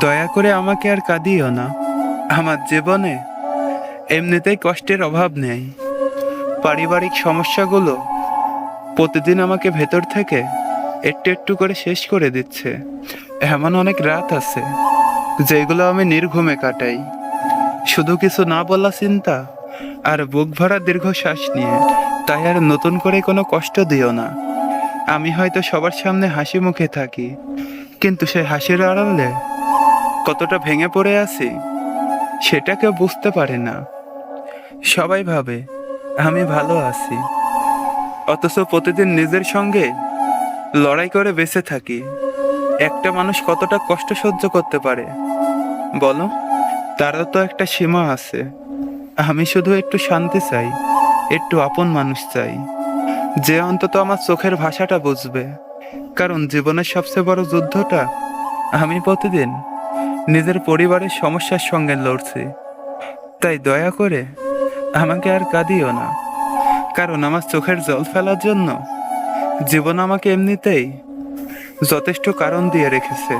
দয়া করে আমাকে আর কাঁদিও না। আমার জীবনে এমনিতেই কষ্টের অভাব নেই। পারিবারিক সমস্যাগুলো প্রতিদিন আমাকে ভেতর থেকে একটু একটু করে শেষ করে দিচ্ছে। এমন অনেক রাত আছে যেগুলো আমি নির্ঘুমে কাটাই, শুধু কিছু না বলা চিন্তা আর বুক ভরা দীর্ঘশ্বাস নিয়ে। তাই আর নতুন করে কোনো কষ্ট দিও না। আমি হয়তো সবার সামনে হাসি মুখে থাকি, কিন্তু সেই হাসির আড়ালে কতটা ভেঙে পড়ে আছি সেটা কেউ বুঝতে পারে না। সবাই ভাবে আমি ভালো আছি, অথচ প্রতিদিন নিজের সঙ্গে লড়াই করে বেঁচে থাকি। একটা মানুষ কতটা কষ্ট সহ্য করতে পারে বলো? তারও তো একটা সীমা আছে। আমি শুধু একটু শান্তি চাই, একটু আপন মানুষ চাই, যে অন্তত আমার চোখের ভাষাটা বুঝবে। কারণ জীবনের সবচেয়ে বড় যুদ্ধটা আমি প্রতিদিন নিজের পরিবারের সমস্যার সঙ্গে লড়ছি। তাই দয়া করে আমাকে আর কাঁদিও না, কারণ আমার চোখের জল ফেলার জন্য জীবন আমাকে এমনিতেই যথেষ্ট কারণ দিয়ে রেখেছে।